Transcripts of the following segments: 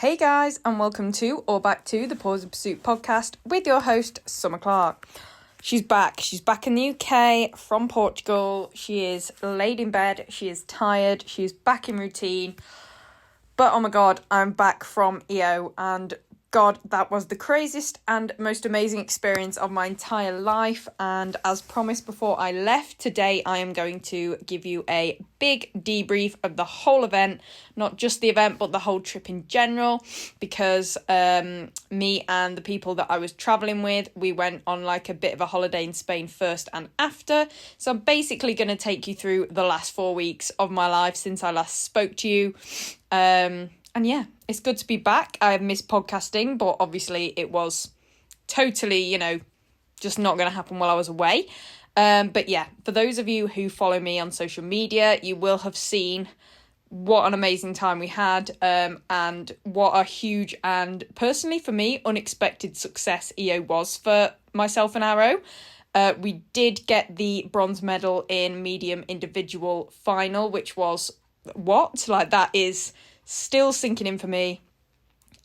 Hey guys, and welcome to or back to the Pause of Pursuit podcast with your host, Summer Clark. She's back. She's back in the UK from Portugal. She is laid in bed. She is tired. She is back in routine. But oh my God, I'm back from EO, and God, that was the craziest and most amazing experience of my entire life. And as promised before I left, today I am going to give you a big debrief of the whole event, not just the event, but the whole trip in general, because me and the people that I was traveling with, we went on like a bit of a holiday in Spain first and after. So I'm basically going to take you through the last 4 weeks of my life since I last spoke to you. And yeah, it's good to be back. I have missed podcasting, but obviously it was totally, just not going to happen while I was away. But yeah, for those of you who follow me on social media, you will have seen what an amazing time we had, and what a huge and personally for me, unexpected success EO was for myself and Arrow. We did get the bronze medal in medium individual final, which was that is still sinking in for me.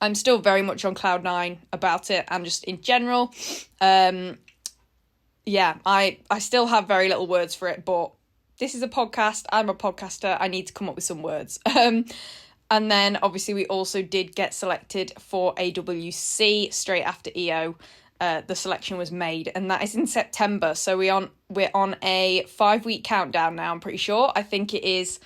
I'm still very much on cloud nine about it, and just in general. I still have very little words for it, but this is a podcast. I'm a podcaster. I need to come up with some words. And then obviously we also did get selected for AWC straight after EO. The selection was made, and that is in September. So we're on a 5-week countdown now, I'm pretty sure. I think it's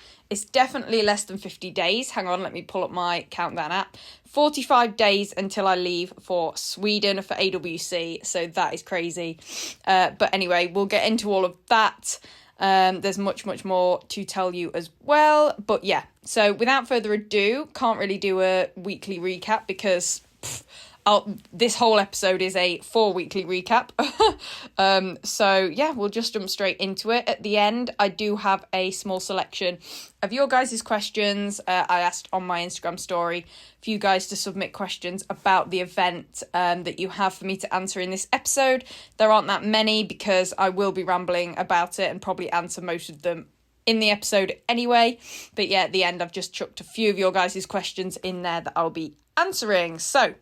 definitely less than 50 days. Hang on, let me pull up my countdown app. 45 days until I leave for Sweden for AWC. So that is crazy. But anyway, we'll get into all of that. There's much more to tell you as well. But yeah, so without further ado, can't really do a weekly recap because this whole episode is a 4-weekly recap. So yeah, we'll just jump straight into it. At the end, I do have a small selection of your guys' questions. I asked on my Instagram story for you guys to submit questions about the event that you have for me to answer in this episode. There aren't that many because I will be rambling about it and probably answer most of them in the episode anyway. But yeah, at the end, I've just chucked a few of your guys' questions in there that I'll be answering. So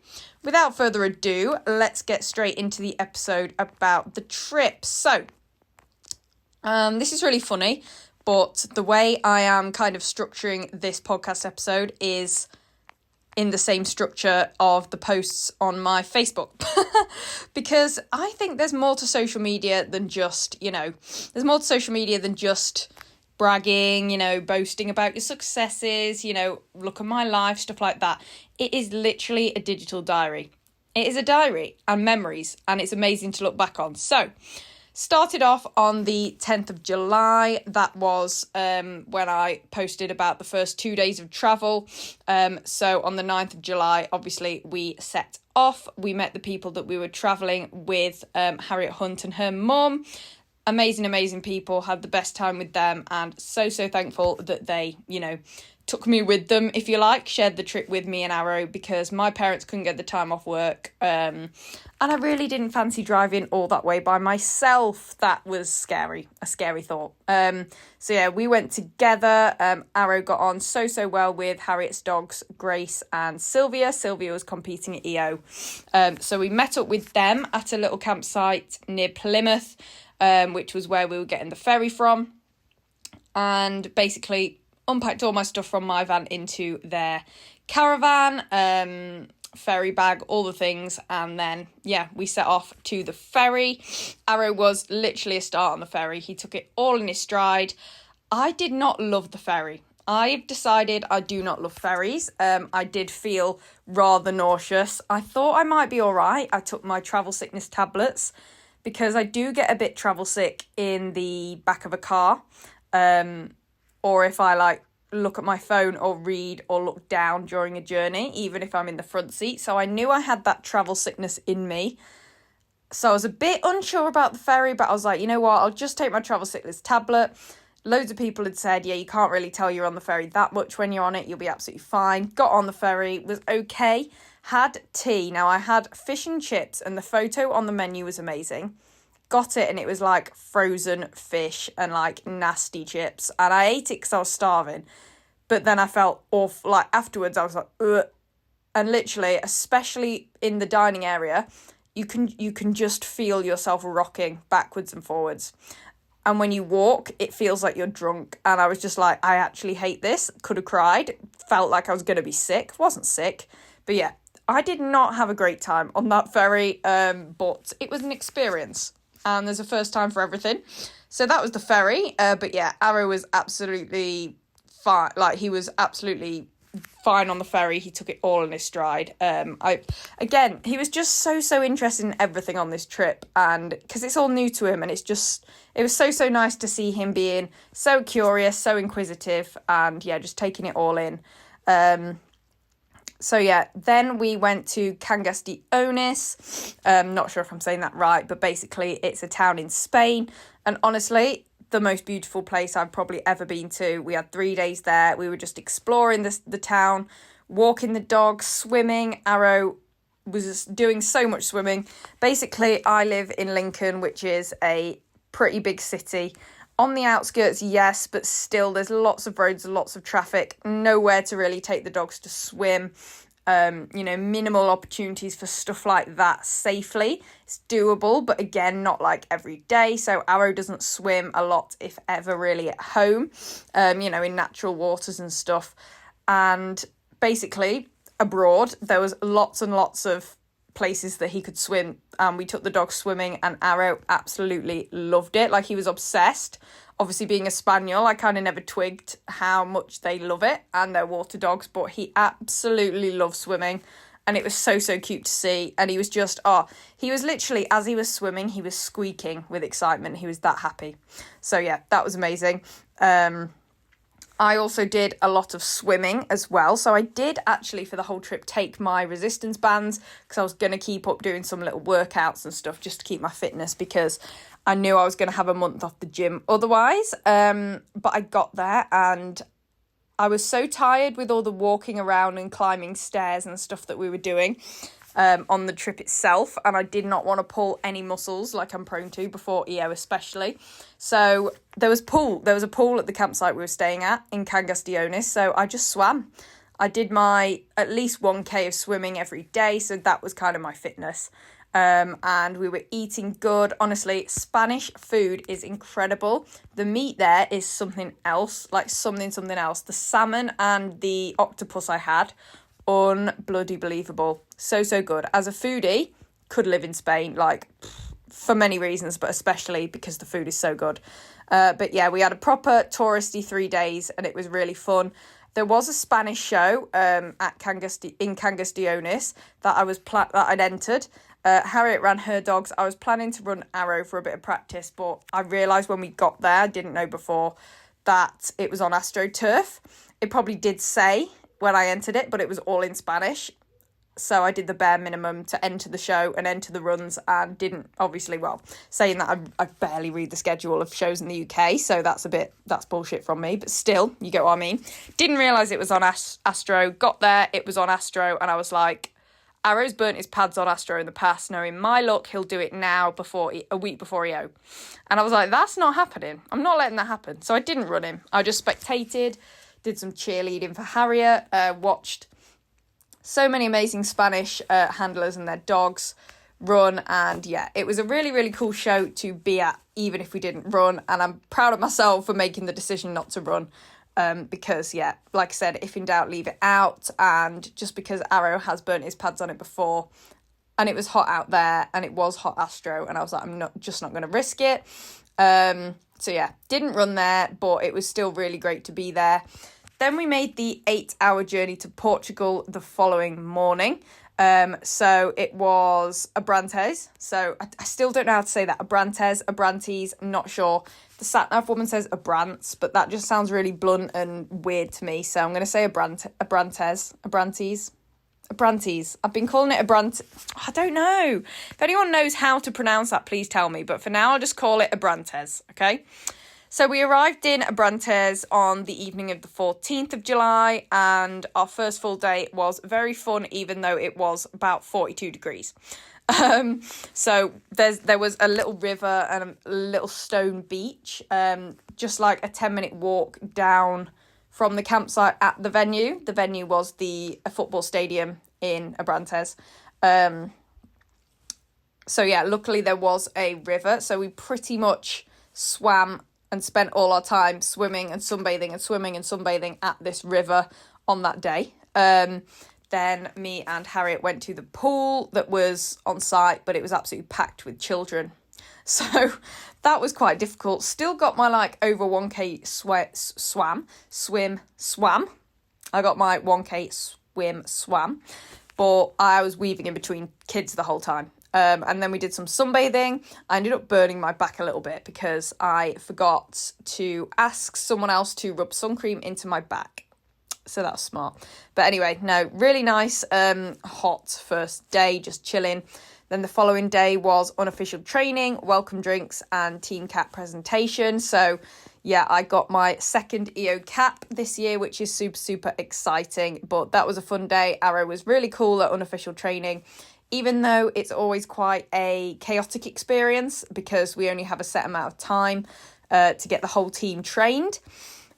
without further ado, let's get straight into the episode about the trip. So this is really funny, but the way I am kind of structuring this podcast episode is in the same structure of the posts on my Facebook. Because I think there's more to social media than just, bragging, boasting about your successes, look at my life, stuff like that. It is literally a digital diary. It is a diary and memories, and it's amazing to look back on. So, started off on the 10th of July. That was when I posted about the first 2 days of travel. So on the 9th of July, obviously, we set off. We met the people that we were travelling with, Harriet Hunt and her mum. Amazing people, had the best time with them, and so thankful that they, took me with them, if you like, shared the trip with me and Arrow, because my parents couldn't get the time off work, and I really didn't fancy driving all that way by myself. That was a scary thought. So yeah, we went together. Arrow got on so well with Harriet's dogs, Grace and Sylvia. Sylvia was competing at EO. So we met up with them at a little campsite near Plymouth, which was where we were getting the ferry from, and basically unpacked all my stuff from my van into their caravan, ferry bag, all the things, and then, yeah, we set off to the ferry. Arrow was literally a star on the ferry. He took it all in his stride. I did not love the ferry. I've decided I do not love ferries. I did feel rather nauseous. I thought I might be all right. I took my travel sickness tablets, because I do get a bit travel sick in the back of a car, or if I look at my phone or read or look down during a journey, even if I'm in the front seat. So I knew I had that travel sickness in me. So I was a bit unsure about the ferry, but I was like, you know what, I'll just take my travel sickness tablet. Loads of people had said, yeah, you can't really tell you're on the ferry that much when you're on it. You'll be absolutely fine. Got on the ferry, was okay. Had tea. Now, I had fish and chips, and the photo on the menu was amazing. Got it, and it was like frozen fish and like nasty chips. And I ate it because I was starving. But then I felt awful. Like afterwards, I was like, ugh. And literally, especially in the dining area, you can just feel yourself rocking backwards and forwards. And when you walk, it feels like you're drunk. And I was just like, I actually hate this. Could have cried. Felt like I was going to be sick. Wasn't sick. But yeah, I did not have a great time on that ferry. But it was an experience. And there's a first time for everything. So that was the ferry. But yeah, Arrow was absolutely fine. Like, he was absolutely fine on the ferry. He took it all in his stride. He was just so interested in everything on this trip, and because it's all new to him, and it was so nice to see him being so curious, so inquisitive, and yeah, just taking it all in. So yeah, then we went to Cangas-de-Onis. Not sure if I'm saying that right, but basically it's a town in Spain, and honestly, the most beautiful place I've probably ever been to. We had 3 days there. We were just exploring the town, walking the dogs, swimming. Arrow was doing so much swimming. Basically, I live in Lincoln, which is a pretty big city. On the outskirts, yes, but still there's lots of roads, lots of traffic, nowhere to really take the dogs to swim. Minimal opportunities for stuff like that safely. It's doable, but again, not like every day. So Arrow doesn't swim a lot, if ever, really at home, in natural waters and stuff. And basically, abroad, there was lots and lots of places that he could swim. And we took the dog swimming, and Arrow absolutely loved it. Like, he was obsessed. Obviously, being a spaniel, I kind of never twigged how much they love it, and they're water dogs, but he absolutely loved swimming, and it was so cute to see. And he was just, he was literally, as he was swimming, he was squeaking with excitement. He was that happy. So yeah, that was amazing. I also did a lot of swimming as well. So I did actually, for the whole trip, take my resistance bands, because I was going to keep up doing some little workouts and stuff just to keep my fitness, because I knew I was going to have a month off the gym otherwise. But I got there and I was so tired with all the walking around and climbing stairs and stuff that we were doing on the trip itself. And I did not want to pull any muscles like I'm prone to before EO especially. So there was a pool at the campsite we were staying at in Cangas-de-Onis. So I just swam. I did my at least 1K of swimming every day. So that was kind of my fitness. And we were eating good. Honestly, Spanish food is incredible. The meat there is something else, like something else. The salmon and the octopus I had, unbloody believable. So good. As a foodie, could live in Spain, like, for many reasons, but especially because the food is so good. But yeah, we had a proper touristy 3 days, and it was really fun. There was a Spanish show in Cangas-de-Onis that I'd entered. Harriet ran her dogs. I was planning to run Arrow for a bit of practice, but I realised when we got there, I didn't know before, that it was on AstroTurf. It probably did say when I entered it, but it was all in Spanish. So I did the bare minimum to enter the show and enter the runs, and didn't, obviously, saying that I barely read the schedule of shows in the UK, so that's bullshit from me, but still, you get what I mean. Didn't realise it was on Astro, got there, it was on Astro, and I was like, Arrow's burnt his pads on Astro in the past. Knowing my luck, he'll do it now a week before EO. And I was like, that's not happening. I'm not letting that happen. So I didn't run him. I just spectated, did some cheerleading for Harriet, watched so many amazing Spanish handlers and their dogs run. And yeah, it was a really cool show to be at, even if we didn't run. And I'm proud of myself for making the decision not to run. Because, yeah, like I said, if in doubt, leave it out. And just because Arrow has burnt his pads on it before, and it was hot out there, and it was hot Astro, and I was like, I'm not going to risk it. So, yeah, didn't run there, but it was still really great to be there. Then we made the 8-hour journey to Portugal the following morning. So it was Abrantes. So I still don't know how to say that. Abrantes, not sure. The sat-nav woman says Abrants, but that just sounds really blunt and weird to me. So I'm going to say Abrantes. I've been calling it I don't know. If anyone knows how to pronounce that, please tell me. But for now, I'll just call it Abrantes, okay? So we arrived in Abrantes on the evening of the 14th of July, and our first full day was very fun, even though it was about 42 degrees. So there was a little river and a little stone beach, just like a 10-minute walk down from the campsite at the venue. The venue was a football stadium in Abrantes. So yeah, luckily there was a river, so we pretty much swam and spent all our time swimming and sunbathing at this river on that day. Then me and Harriet went to the pool that was on site, but it was absolutely packed with children. So that was quite difficult. Still got my over 1k swam. I got my 1k swam, but I was weaving in between kids the whole time. And then we did some sunbathing. I ended up burning my back a little bit because I forgot to ask someone else to rub sun cream into my back. So that was smart. But anyway, no, really nice, hot first day, just chilling. Then the following day was unofficial training, welcome drinks, and team cap presentation. So yeah, I got my second EO cap this year, which is super, super exciting. But that was a fun day. Arrow was really cool at unofficial training, even though it's always quite a chaotic experience because we only have a set amount of time to get the whole team trained.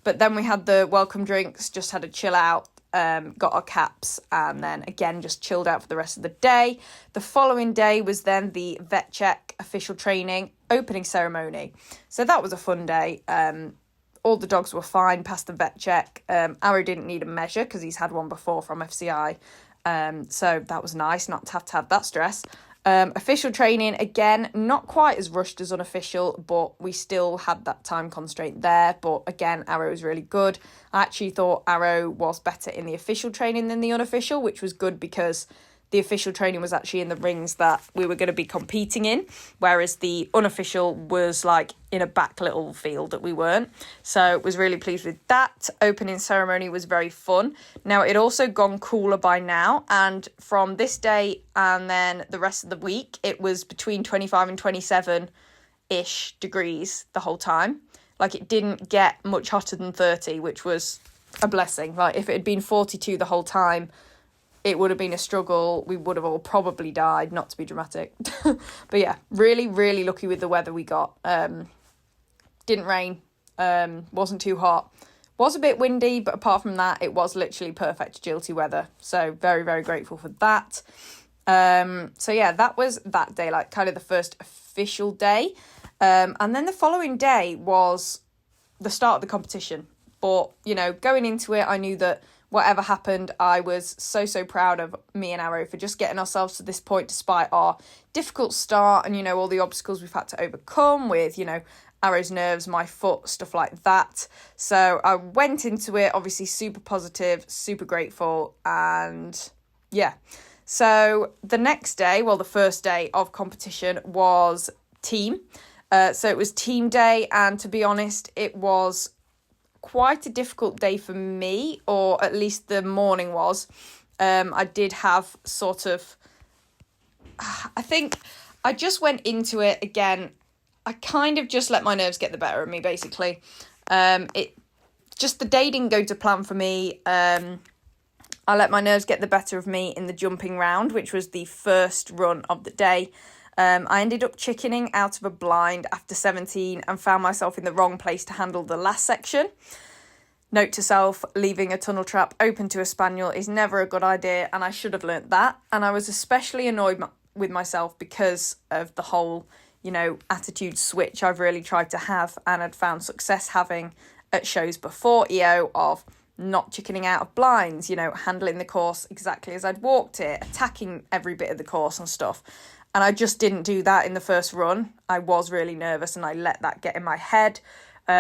But then we had the welcome drinks, just had a chill out, got our caps, and then again just chilled out for the rest of the day. The following day was then the vet check, official training, opening ceremony. So that was a fun day. All the dogs were fine past the vet check. Arrow didn't need a measure because he's had one before from FCI. So that was nice not to have that stress. Official training, again, not quite as rushed as unofficial, but we still had that time constraint there. But again, Arrow was really good. I actually thought Arrow was better in the official training than the unofficial, which was good because the official training was actually in the rings that we were going to be competing in, whereas the unofficial was in a back little field that we weren't. So was really pleased with that. Opening ceremony was very fun. Now, it also gone cooler by now, and from this day and then the rest of the week, it was between 25 and 27-ish degrees the whole time. It didn't get much hotter than 30, which was a blessing. If it had been 42 the whole time, it would have been a struggle. We would have all probably died, not to be dramatic. But yeah, really, really lucky with the weather we got. Didn't rain, wasn't too hot. Was a bit windy, but apart from that, it was literally perfect agility weather. So very, very grateful for that. So yeah, that was that day, kind of the first official day. And then the following day was the start of the competition. But, going into it, I knew that whatever happened, I was so, so proud of me and Arrow for just getting ourselves to this point despite our difficult start and, all the obstacles we've had to overcome with, Arrow's nerves, my foot, stuff like that. So I went into it, obviously super positive, super grateful, and yeah. So the next day, the first day of competition was team. So it was team day, and to be honest, it was quite a difficult day for me, or at least the morning was. I did have I think I just went into it again. I kind of just let my nerves get the better of me, basically. The day didn't go to plan for me. I let my nerves get the better of me in the jumping round, which was the first run of the day. I ended up chickening out of a blind after 17 and found myself in the wrong place to handle the last section. Note to self, leaving a tunnel trap open to a spaniel is never a good idea, and I should have learnt that. And I was especially annoyed with myself because of the whole, attitude switch I've really tried to have and had found success having at shows before EO of not chickening out of blinds, handling the course exactly as I'd walked it, attacking every bit of the course and stuff. And I just didn't do that in the first run. I was really nervous and I let that get in my head.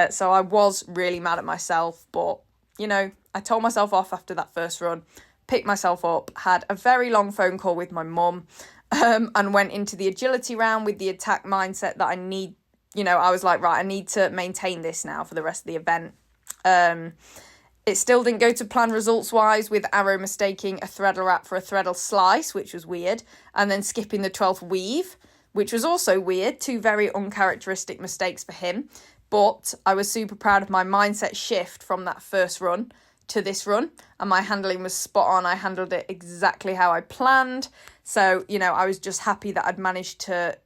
So I was really mad at myself. But, I told myself off after that first run, picked myself up, had a very long phone call with my mum, and went into the agility round with the attack mindset that I need. I was like, right, I need to maintain this now for the rest of the event. It still didn't go to plan results-wise, with Arrow mistaking a threadle wrap for a threadle slice, which was weird, and then skipping the 12th weave, which was also weird. Two very uncharacteristic mistakes for him. But I was super proud of my mindset shift from that first run to this run, and my handling was spot on. I handled it exactly how I planned. So, I was just happy that I'd managed to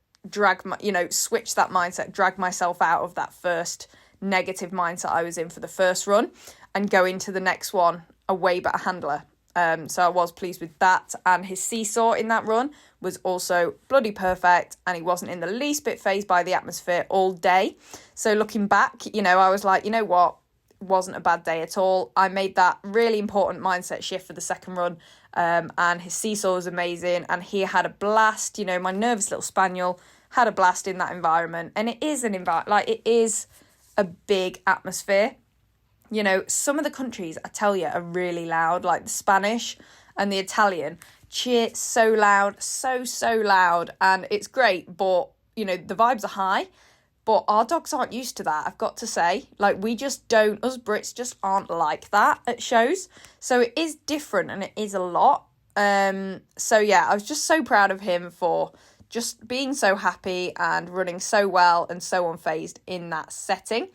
switch that mindset, drag myself out of that first negative mindset I was in for the first run, and go into the next one a way better handler. So I was pleased with that. And his seesaw in that run was also bloody perfect, and he wasn't in the least bit fazed by the atmosphere all day. So looking back, I was like, you know what? It wasn't a bad day at all. I made that really important mindset shift for the second run, and his seesaw was amazing, and he had a blast. My nervous little spaniel had a blast in that environment, and it is it is a big atmosphere. Some of the countries, I tell you, are really loud, like the Spanish and the Italian cheer so loud, so loud, and it's great, but, the vibes are high, but our dogs aren't used to that, I've got to say. We just don't, us Brits just aren't like that at shows, so it is different, and it is a lot. So yeah, I was just so proud of him for just being so happy and running so well and so unfazed in that setting.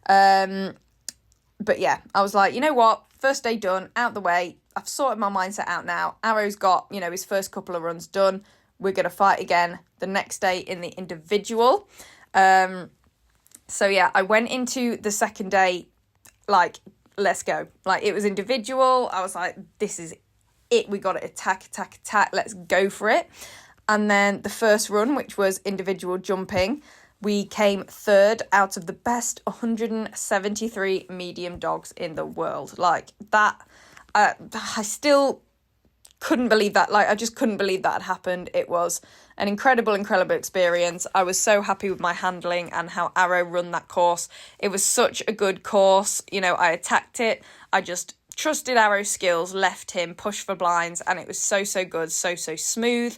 But yeah, I was like, you know what? First day done, out the way. I've sorted my mindset out now. Arrow's got, his first couple of runs done. We're going to fight again the next day in the individual. So yeah, I went into the second day, let's go. It was individual. I was like, this is it. We got to attack. Let's go for it. And then the first run, which was individual jumping, we came third out of the best 173 medium dogs in the world. That, I still couldn't believe that. I just couldn't believe that had happened. It was an incredible experience. I was so happy with my handling and how Arrow run that course. It was such a good course. I attacked it. I just trusted Arrow's skills, left him, pushed for blinds, and it was so good, so smooth.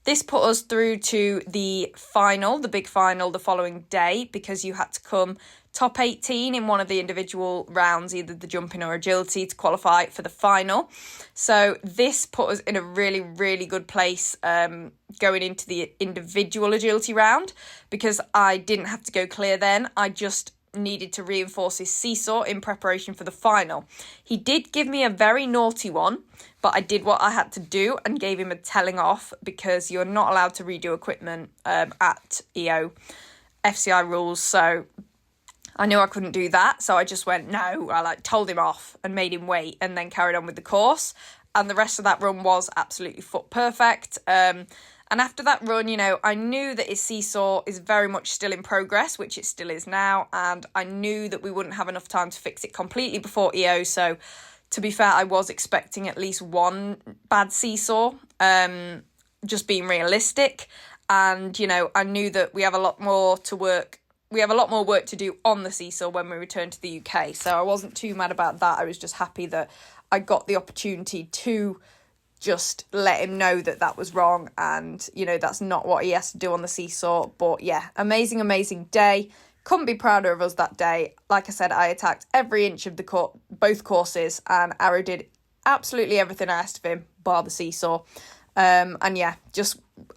This put us through to the final, the big final, the following day, because you had to come top 18 in one of the individual rounds, either the jumping or agility, to qualify for the final. So this put us in a really, really good place going into the individual agility round, because I didn't have to go clear then. I just needed to reinforce his seesaw in preparation for the final. He did give me a very naughty one, but I did what I had to do and gave him a telling off, because you're not allowed to redo equipment at EO FCI rules. So I knew I couldn't do that, so I just went no. I told him off and made him wait, and then carried on with the course. And the rest of that run was absolutely foot perfect. And after that run, I knew that his seesaw is very much still in progress, which it still is now. And I knew that we wouldn't have enough time to fix it completely before EO. So to be fair, I was expecting at least one bad seesaw, just being realistic. And, I knew that we have a lot more to work. We have a lot more work to do on the seesaw when we return to the UK. So I wasn't too mad about that. I was just happy that I got the opportunity to just let him know that was wrong, and that's not what he has to do on the seesaw. But yeah, amazing day. Couldn't be prouder of us that day. Like I said, I attacked every inch of both courses, and Arrow did absolutely everything I asked of him, bar the seesaw. And yeah,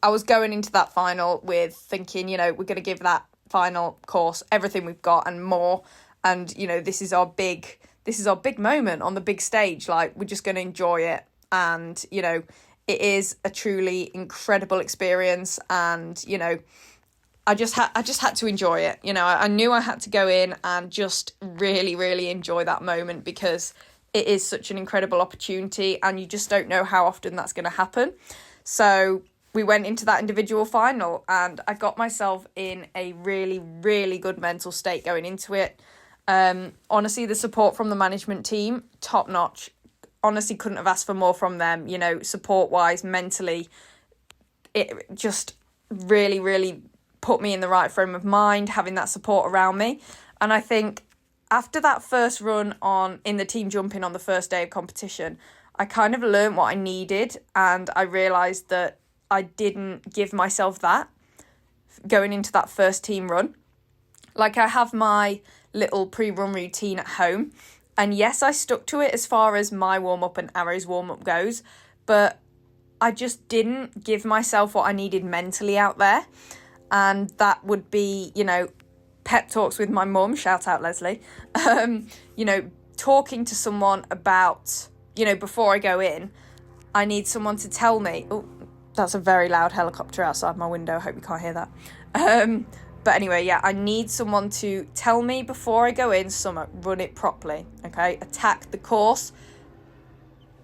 I was going into that final with thinking, we're going to give that final course everything we've got and more. And this is our big moment on the big stage. We're just going to enjoy it. And, it is a truly incredible experience. And, I just had to enjoy it. I knew I had to go in and just really, really enjoy that moment, because it is such an incredible opportunity and you just don't know how often that's going to happen. So we went into that individual final, and I got myself in a really, really good mental state going into it. Honestly, the support from the management team, top notch. Honestly, couldn't have asked for more from them, support wise, mentally. It just really, really put me in the right frame of mind, having that support around me. And I think after that first run in the team jumping on the first day of competition, I kind of learned what I needed, and I realised that I didn't give myself that going into that first team run. I have my little pre-run routine at home. And yes, I stuck to it as far as my warm-up and Arrow's warm-up goes, but I just didn't give myself what I needed mentally out there. And that would be, pep talks with my mum, shout out Leslie, talking to someone about, before I go in, I need someone to tell me, oh, that's a very loud helicopter outside my window, I hope you can't hear that. But anyway, yeah, I need someone to tell me before I go in, Summer, run it properly, okay? Attack the course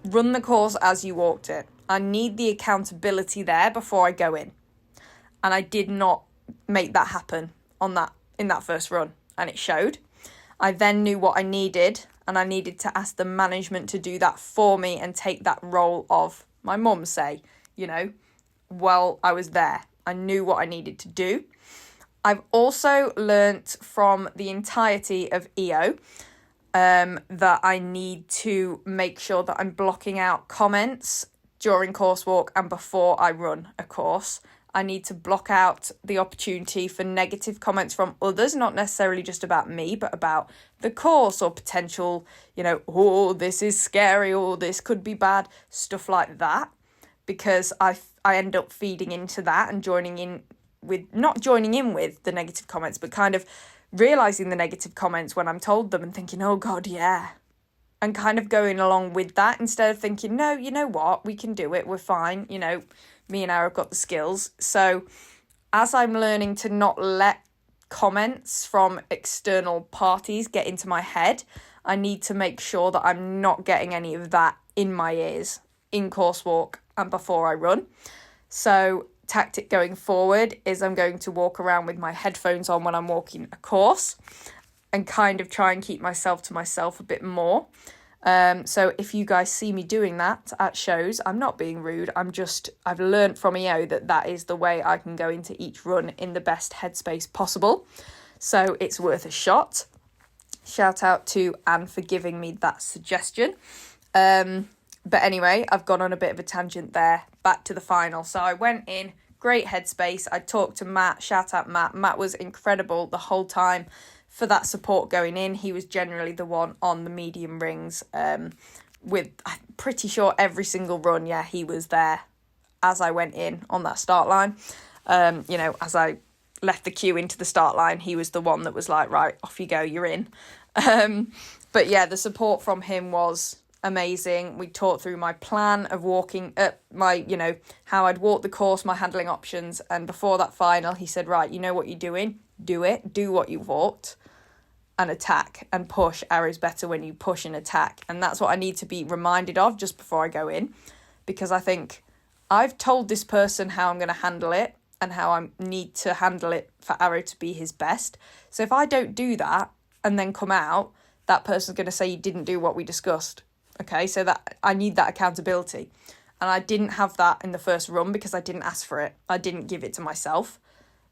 run the course as you walked it. I need the accountability there before I go in. And I did not make that happen in that first run, and it showed. I then knew what I needed, and I needed to ask the management to do that for me and take that role of my mum, say, while I was there. I knew what I needed to do. I've also learnt from the entirety of EO that I need to make sure that I'm blocking out comments during course walk and before I run a course. I need to block out the opportunity for negative comments from others, not necessarily just about me, but about the course or potential, oh, this is scary, or this could be bad, stuff like that, because I end up feeding into that and not joining in with the negative comments, but kind of realising the negative comments when I'm told them and thinking, oh God, yeah. And kind of going along with that instead of thinking, no, you know what, we can do it, we're fine, me and Ara have got the skills. So as I'm learning to not let comments from external parties get into my head, I need to make sure that I'm not getting any of that in my ears in course walk and before I run. So tactic going forward is I'm going to walk around with my headphones on when I'm walking a course and kind of try and keep myself to myself a bit more. So if you guys see me doing that at shows, I'm not being rude. I've learned from EO that is the way I can go into each run in the best headspace possible. So it's worth a shot. Shout out to Anne for giving me that suggestion. But anyway, I've gone on a bit of a tangent there. Back to the final. So I went in, great headspace. I talked to Matt. Shout out Matt. Matt was incredible the whole time for that support going in. He was generally the one on the medium rings with, I'm pretty sure, every single run. Yeah, he was there as I went in on that start line. As I left the queue into the start line, he was the one that was like, right, off you go, you're in. But yeah, the support from him was amazing. We talked through my plan of walking how I'd walk the course, my handling options. And before that final, he said, right, you know what you're doing? Do it. Do what you walked. And attack and push. Arrow's better when you push and attack. And that's what I need to be reminded of just before I go in. Because I think I've told this person how I'm going to handle it and how I need to handle it for Arrow to be his best. So if I don't do that and then come out, that person's going to say you didn't do what we discussed. Okay, so that I need that accountability. And I didn't have that in the first run because I didn't ask for it. I didn't give it to myself.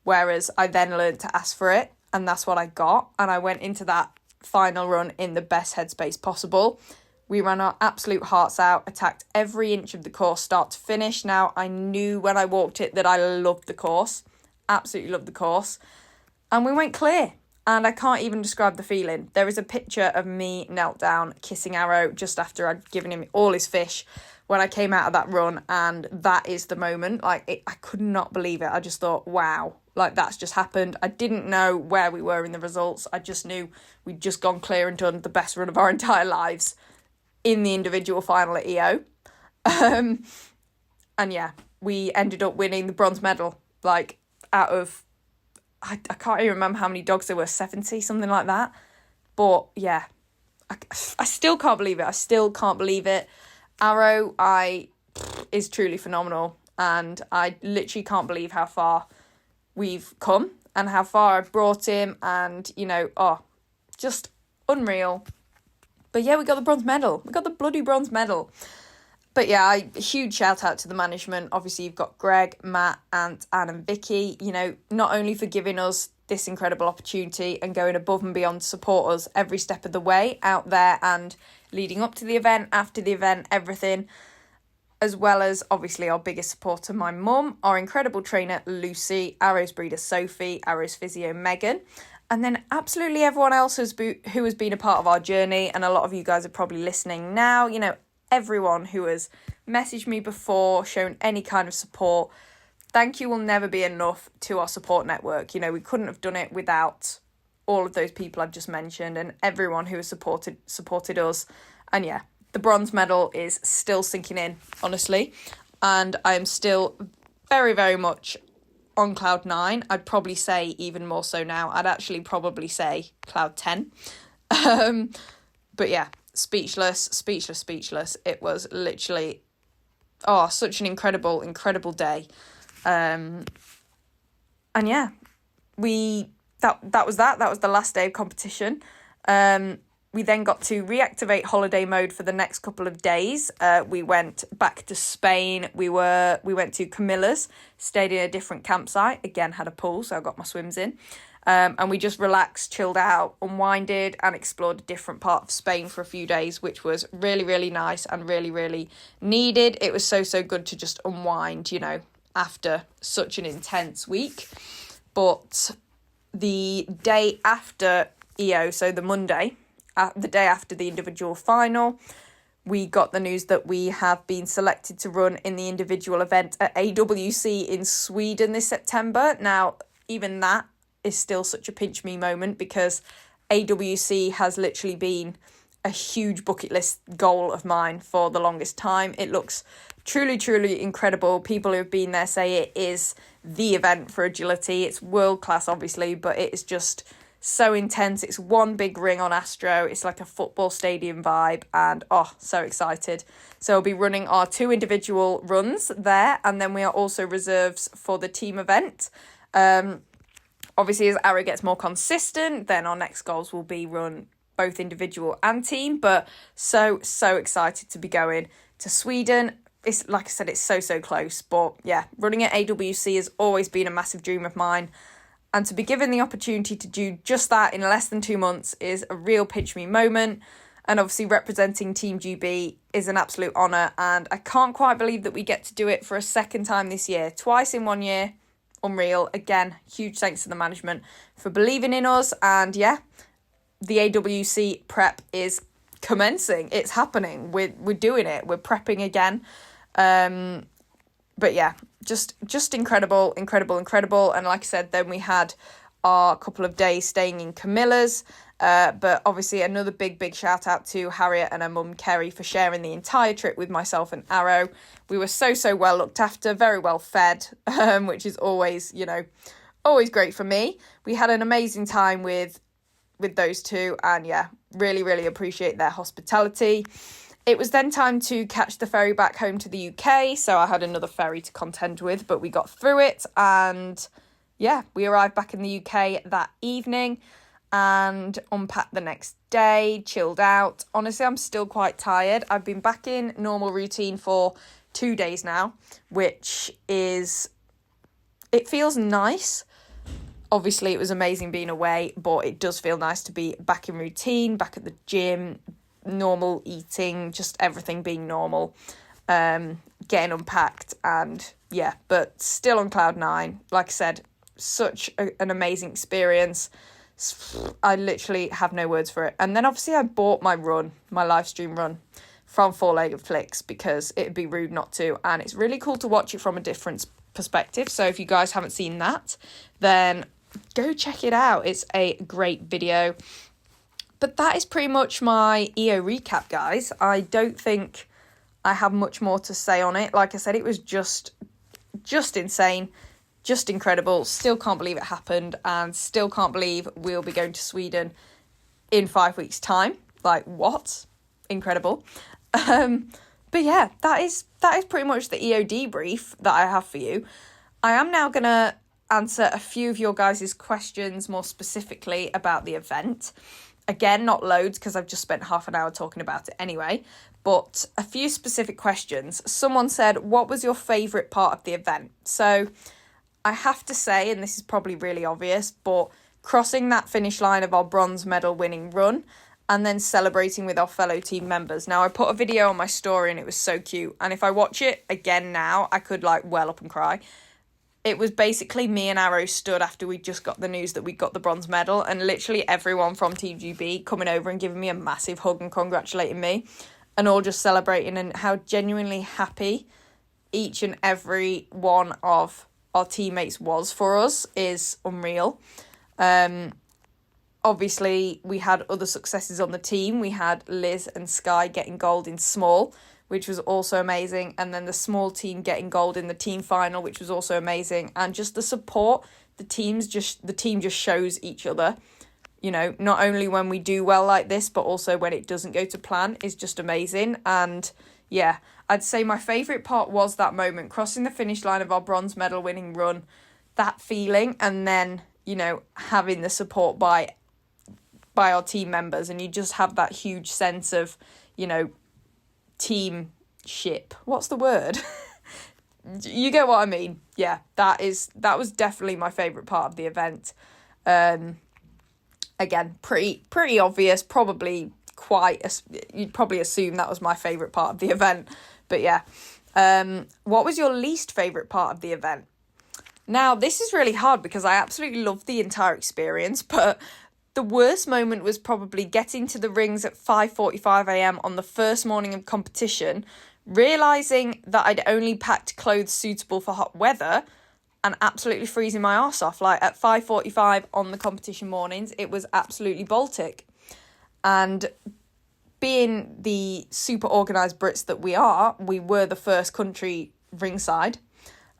Whereas I then learned to ask for it, and that's what I got. And I went into that final run in the best headspace possible. We ran our absolute hearts out, attacked every inch of the course, start to finish. Now, I knew when I walked it that I loved the course, absolutely loved the course. And we went clear. And I can't even describe the feeling. There is a picture of me knelt down, kissing Arrow just after I'd given him all his fish when I came out of that run. And that is the moment. I could not believe it. I just thought, wow, that's just happened. I didn't know where we were in the results. I just knew we'd just gone clear and done the best run of our entire lives in the individual final at EO. And yeah, we ended up winning the bronze medal, out of... I can't even remember how many dogs there were, 70, something like that. But yeah, I still can't believe it. Arrow is truly phenomenal. And I literally can't believe how far we've come and how far I've brought him. And, just unreal. But yeah, we got the bronze medal. We got the bloody bronze medal. But yeah, a huge shout out to the management. Obviously, you've got Greg, Matt, Ant, Anne and Vicky, not only for giving us this incredible opportunity and going above and beyond to support us every step of the way out there and leading up to the event, after the event, everything, as well as obviously our biggest supporter, my mum, our incredible trainer, Lucy, Arrow's breeder, Sophie, Arrow's physio, Megan, and then absolutely everyone else who has been a part of our journey. And a lot of you guys are probably listening now, everyone who has messaged me before, shown any kind of support. Thank you will never be enough to our support network. We couldn't have done it without all of those people I've just mentioned and everyone who has supported us. And yeah, the bronze medal is still sinking in, honestly. And I am still very, very much on cloud 9. I'd probably say even more so now. I'd actually probably say cloud 10. But yeah, speechless. It was literally, such an incredible day. And yeah, that was the last day of competition. We then got to reactivate holiday mode for the next couple of days. We went back to Spain. We went to Camilla's, stayed in a different campsite. Again, had a pool, so I got my swims in. And we just relaxed, chilled out, unwinded, and explored a different part of Spain for a few days, which was really, really nice and really, really needed. It was so good to just unwind, after such an intense week. But the day after EO, so the Monday, the day after the individual final, we got the news that we have been selected to run in the individual event at AWC in Sweden this September. Now, even that is still such a pinch me moment, because AWC has literally been a huge bucket list goal of mine for the longest time. It looks truly incredible. People who have been there say it is the event for agility. It's world class, obviously, but it is just so intense. It's one big ring on Astro. It's like a football stadium vibe, and so excited. So we'll be running our 2 individual runs there, and then we are also reserves for the team event. Obviously, as Arrow gets more consistent, then our next goals will be run both individual and team, but so excited to be going to Sweden. It's like I said, it's so close, but yeah, running at AWC has always been a massive dream of mine. And to be given the opportunity to do just that in less than 2 months is a real pinch me moment. And obviously representing Team GB is an absolute honour. And I can't quite believe that we get to do it for a second time this year. Twice in 1 year. Unreal. Again, huge thanks to the management for believing in us. And yeah, the AWC prep is commencing. It's happening. We're doing it. We're prepping again. But yeah, just incredible. And like I said, then we had our couple of days staying in Camilla's. But obviously another big shout out to Harriet and her mum Kerry for sharing the entire trip with myself and Arrow. We were so well looked after, very well fed, which is always great for me. We had an amazing time with those two, and yeah, really appreciate their hospitality. It was then time to catch the ferry back home to the UK, so I had another ferry to contend with, but we got through it, and yeah, we arrived back in the UK that evening and unpacked the next day, chilled out. Honestly, I'm still quite tired. I've been back in normal routine for 2 days now, which is, it feels nice. Obviously, it was amazing being away, but it does feel nice to be back in routine, back at the gym, normal eating, just everything being normal, getting unpacked, and yeah, but still on cloud 9. Like I said, such an amazing experience. I literally have no words for it. And then obviously I bought my live stream run from Four Legged Flicks, because it'd be rude not to, and it's really cool to watch it from a different perspective. So if you guys haven't seen that, then go check it out. It's a great video. But that is pretty much my EO recap, guys. I don't think I have much more to say on it. Like I said, it was just insane, just incredible. Still can't believe it happened, and still can't believe we'll be going to Sweden in 5 weeks' time. Like, what? Incredible. But yeah, that is pretty much the EO debrief that I have for you. I am now going to answer a few of your guys' questions more specifically about the event. Again, not loads, because I've just spent half an hour talking about it anyway, but a few specific questions. Someone said, what was your favourite part of the event? So I have to say, and this is probably really obvious, but crossing that finish line of our bronze medal winning run and then celebrating with our fellow team members. Now, I put a video on my story and it was so cute. And if I watch it again now, I could well up and cry. It was basically me and Arrow stood after we just got the news that we got the bronze medal, and literally everyone from Team GB coming over and giving me a massive hug and congratulating me, and all just celebrating, and how genuinely happy each and every one of our teammates was for us is unreal. Obviously, we had other successes on the team. We had Liz and Sky getting gold in small, which was also amazing. And then the small team getting gold in the team final, which was also amazing. And just the support the team just shows each other you know, not only when we do well like this, but also when it doesn't go to plan is just amazing. And yeah, I'd say my favourite part was that moment, crossing the finish line of our bronze medal winning run, that feeling, and then, you know, having the support by our team members, and you just have that huge sense of, you know, teamship. What's the word? You get what I mean. Yeah, that was definitely my favourite part of the event. Again, pretty obvious, probably you'd probably assume that was my favourite part of the event. But yeah, what was your least favourite part of the event? Now, this is really hard because I absolutely loved the entire experience, but the worst moment was probably getting to the rings at 5:45am on the first morning of competition, realising that I'd only packed clothes suitable for hot weather and absolutely freezing my arse off. Like at 5:45 on the competition mornings, it was absolutely Baltic. And being the super organised Brits that we were the first country ringside.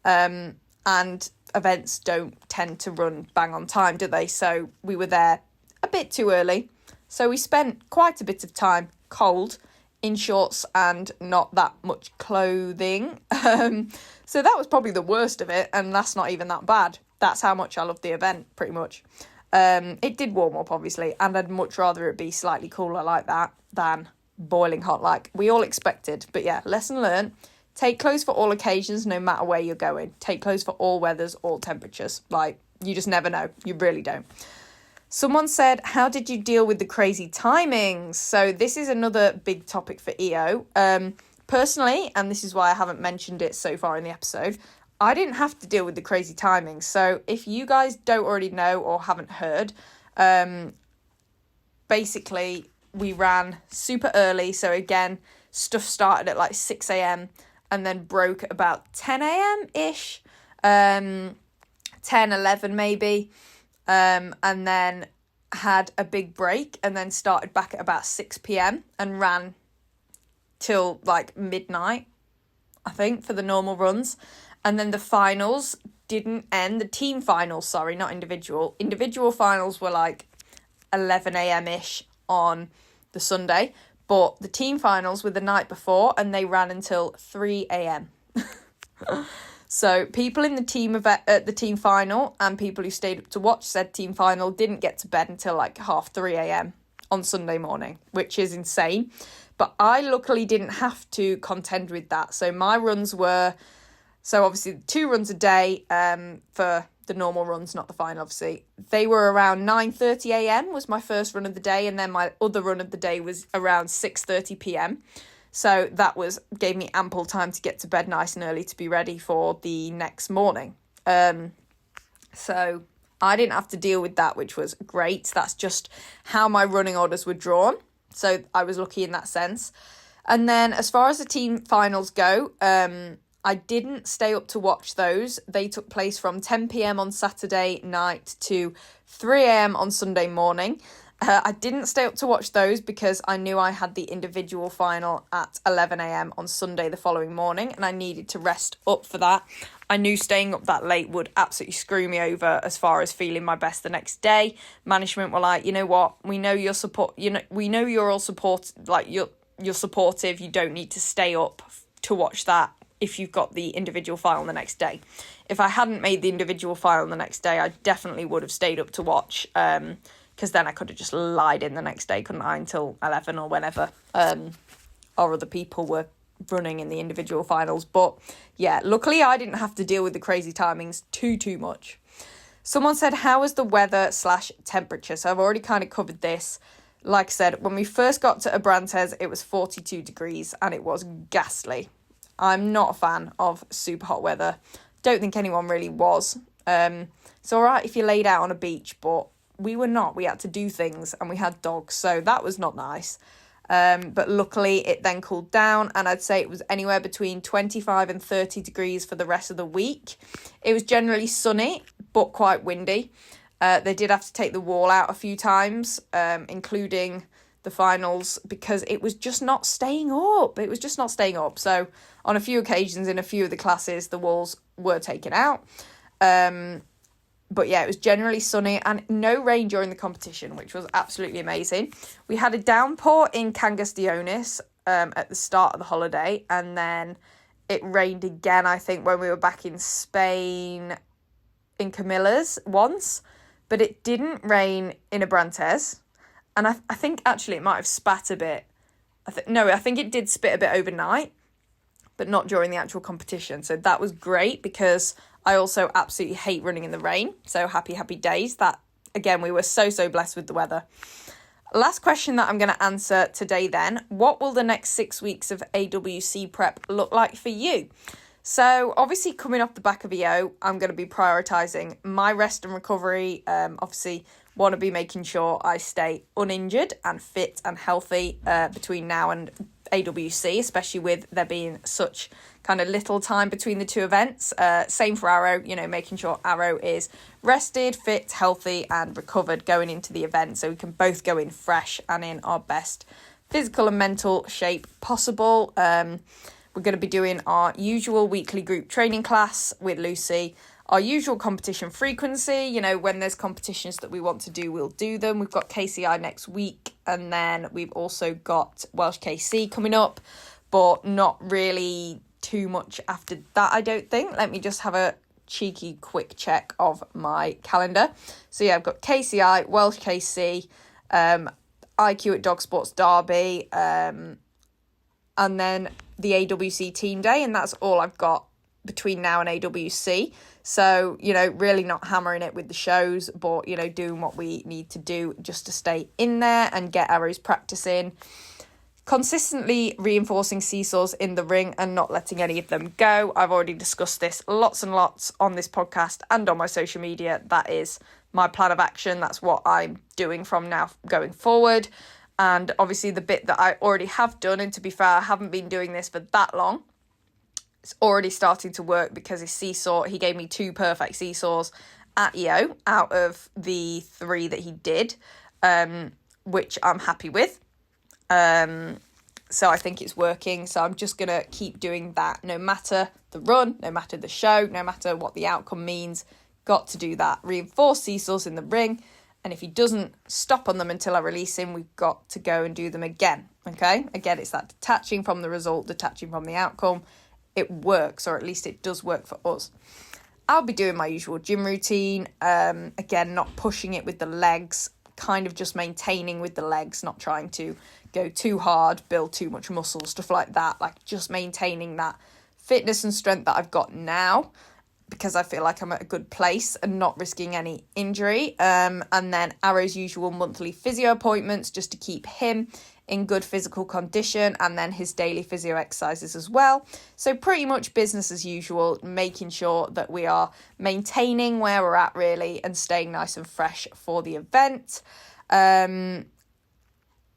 And events don't tend to run bang on time, do they? So we were there a bit too early. So we spent quite a bit of time cold, in shorts and not that much clothing. So that was probably the worst of it, and that's not even that bad. That's how much I loved the event, pretty much. It did warm up, obviously, and I'd much rather it be slightly cooler like that than boiling hot like we all expected. But yeah, lesson learned. Take clothes for all occasions, no matter where you're going. Take clothes for all weathers, all temperatures. Like, you just never know. You really don't. Someone said, how did you deal with the crazy timings? So this is another big topic for EO. Personally, and this is why I haven't mentioned it so far in the episode, I didn't have to deal with the crazy timings. So if you guys don't already know or haven't heard, basically we ran super early. So again, stuff started at like 6am and then broke at about 10am-ish, 10, 11 maybe. And then had a big break and then started back at about 6pm and ran till like midnight, I think, for the normal runs. And then the finals didn't end. The team finals, sorry, not individual. Individual finals were like 11am-ish on the Sunday. But the team finals were the night before and they ran until 3am. So people in the team at the team final and people who stayed up to watch said team final didn't get to bed until like 3:30am on Sunday morning, which is insane. But I luckily didn't have to contend with that. So my runs were, so obviously 2 runs a day for the normal runs, not the final, obviously. They were around 9:30am was my first run of the day, and then my other run of the day was around 6:30pm. So that gave me ample time to get to bed nice and early to be ready for the next morning. So I didn't have to deal with that, which was great. That's just how my running orders were drawn. So I was lucky in that sense. And then as far as the team finals go, I didn't stay up to watch those. They took place from 10pm on Saturday night to 3am on Sunday morning. I didn't stay up to watch those because I knew I had the individual final at 11am on Sunday the following morning and I needed to rest up for that. I knew staying up that late would absolutely screw me over as far as feeling my best the next day. Management were like, you know what, we know you're all you're supportive, you don't need to stay up to watch that if you've got the individual final the next day. If I hadn't made the individual final the next day, I definitely would have stayed up to watch, because then I could have just lied in the next day, couldn't I, until 11 or whenever our other people were running in the individual finals. But yeah, luckily I didn't have to deal with the crazy timings too much. Someone said, how was the weather/temperature? So I've already kind of covered this. Like I said, when we first got to Abrantes, it was 42 degrees and it was ghastly. I'm not a fan of super hot weather. Don't think anyone really was. It's all right if you laid out on a beach, but we were not. We had to do things and we had dogs, so that was not nice. But luckily it then cooled down and I'd say it was anywhere between 25 and 30 degrees for the rest of the week. It was generally sunny, but quite windy. They did have to take the wall out a few times, including the finals, because it was just not staying up. So on a few occasions in a few of the classes, the walls were taken out. But yeah, it was generally sunny and no rain during the competition, which was absolutely amazing. We had a downpour in Cangastionis at the start of the holiday, and then it rained again, I think, when we were back in Spain in Camilla's once, but it didn't rain in Abrantes. And I think actually it might have spat a bit. I think it did spit a bit overnight, but not during the actual competition. So that was great, because I also absolutely hate running in the rain. So happy days. That, again, we were so blessed with the weather. Last question that I'm going to answer today then. What will the next 6 weeks of AWC prep look like for you? So obviously coming off the back of EO, I'm going to be prioritising my rest and recovery. Obviously want to be making sure I stay uninjured and fit and healthy between now and AWC, especially with there being such kind of little time between the two events. Same for Arrow, making sure Arrow is rested, fit, healthy and recovered going into the event, so we can both go in fresh and in our best physical and mental shape possible. We're going to be doing our usual weekly group training class with Lucy, our usual competition frequency. When there's competitions that we want to do, we'll do them. We've got KCI next week, and then we've also got Welsh KC coming up, but not really too much after that, I don't think. Let me just have a cheeky quick check of my calendar. So yeah, I've got KCI, Welsh KC, IQ at Dog Sports Derby, and then the AWC team day, and that's all I've got between now and AWC. So, really not hammering it with the shows, but, doing what we need to do just to stay in there and get Arrow's practice in. Consistently reinforcing seesaws in the ring and not letting any of them go. I've already discussed this lots and lots on this podcast and on my social media. That is my plan of action. That's what I'm doing from now going forward. And obviously the bit that I already have done, and to be fair, I haven't been doing this for that long, it's already starting to work, because his seesaw, he gave me 2 perfect seesaws at EO out of the 3 that he did, which I'm happy with. So I think it's working. So I'm just going to keep doing that, no matter the run, no matter the show, no matter what the outcome means. Got to do that. Reinforce seesaws in the ring. And if he doesn't stop on them until I release him, we've got to go and do them again. Okay? Again, it's that detaching from the result, detaching from the outcome. It works, or at least it does work for us. I'll be doing my usual gym routine. Again, not pushing it with the legs, kind of just maintaining with the legs, not trying to go too hard, build too much muscle, stuff like that. Like just maintaining that fitness and strength that I've got now, because I feel like I'm at a good place and not risking any injury. And then Arrow's usual monthly physio appointments just to keep him in good physical condition, and then his daily physio exercises as well. So pretty much business as usual, making sure that we are maintaining where we're at really and staying nice and fresh for the event. And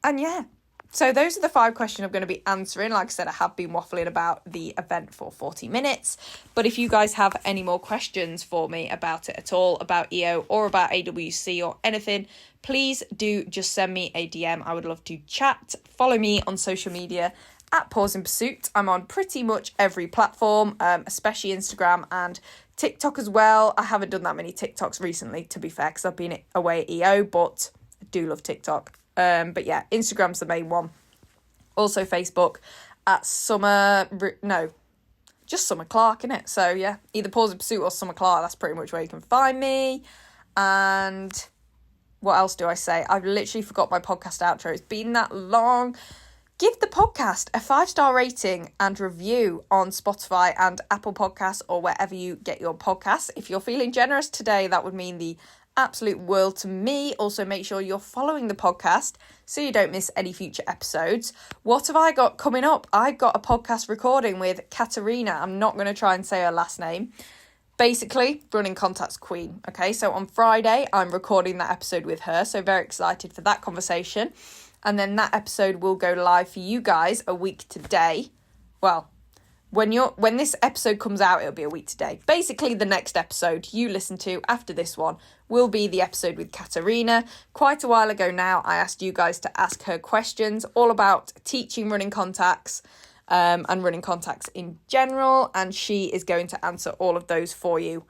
yeah, so those are the 5 questions I'm going to be answering. Like I said, I have been waffling about the event for 40 minutes. But if you guys have any more questions for me about it at all, about EO or about AWC or anything, please do just send me a DM. I would love to chat. Follow me on social media at Pause in Pursuit. I'm on pretty much every platform, especially Instagram and TikTok as well. I haven't done that many TikToks recently, to be fair, because I've been away at EO, but I do love TikTok. But yeah, Instagram's the main one. Also Facebook at just Summer Clark, innit? So yeah, either Pause in Pursuit or Summer Clark. That's pretty much where you can find me. And what else do I say? I've literally forgot my podcast outro. It's been that long. Give the podcast a 5-star rating and review on Spotify and Apple Podcasts or wherever you get your podcasts. If you're feeling generous today, that would mean the absolute world to me. Also, make sure you're following the podcast so you don't miss any future episodes. What have I got coming up? I've got a podcast recording with Katerina. I'm not going to try and say her last name. Basically, Running Contacts Queen. Okay, so on Friday, I'm recording that episode with her. So very excited for that conversation. And then that episode will go live for you guys a week today. Well, when this episode comes out, it'll be a week today. Basically, the next episode you listen to after this one will be the episode with Katerina. Quite a while ago now, I asked you guys to ask her questions all about teaching running contacts and running contacts in general. And she is going to answer all of those for you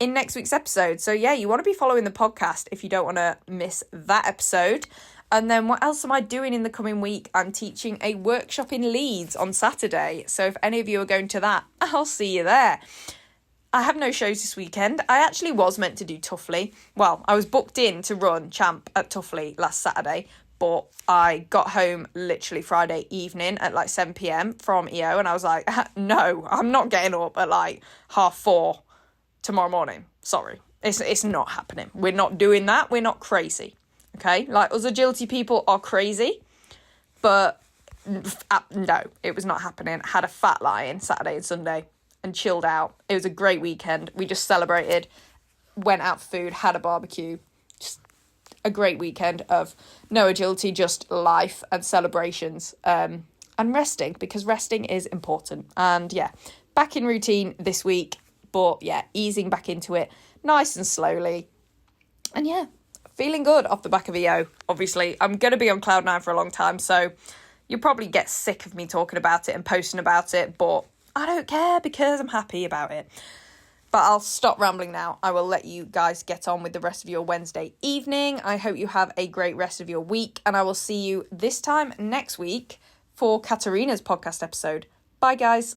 in next week's episode. So yeah, you want to be following the podcast if you don't want to miss that episode. And then what else am I doing in the coming week? I'm teaching a workshop in Leeds on Saturday. So if any of you are going to that, I'll see you there. I have no shows this weekend. I actually was meant to do Tuffley. Well, I was booked in to run Champ at Tuffley last Saturday, but I got home literally Friday evening at like 7 p.m. from EO, and I was like, no, I'm not getting up at like 4:30 tomorrow morning. Sorry, it's not happening. We're not doing that. We're not crazy, okay? Like, us agility people are crazy, but no, it was not happening. I had a fat lie-in Saturday and Sunday and chilled out. It was a great weekend. We just celebrated, went out for food, had a barbecue. Just a great weekend of no agility, just life and celebrations, and resting, because resting is important. And yeah, back in routine this week, but yeah, easing back into it nice and slowly. And yeah, feeling good off the back of EO. Obviously, I'm going to be on cloud nine for a long time, so you'll probably get sick of me talking about it and posting about it, but I don't care because I'm happy about it. But I'll stop rambling now. I will let you guys get on with the rest of your Wednesday evening. I hope you have a great rest of your week, and I will see you this time next week for Katarina's podcast episode. Bye, guys.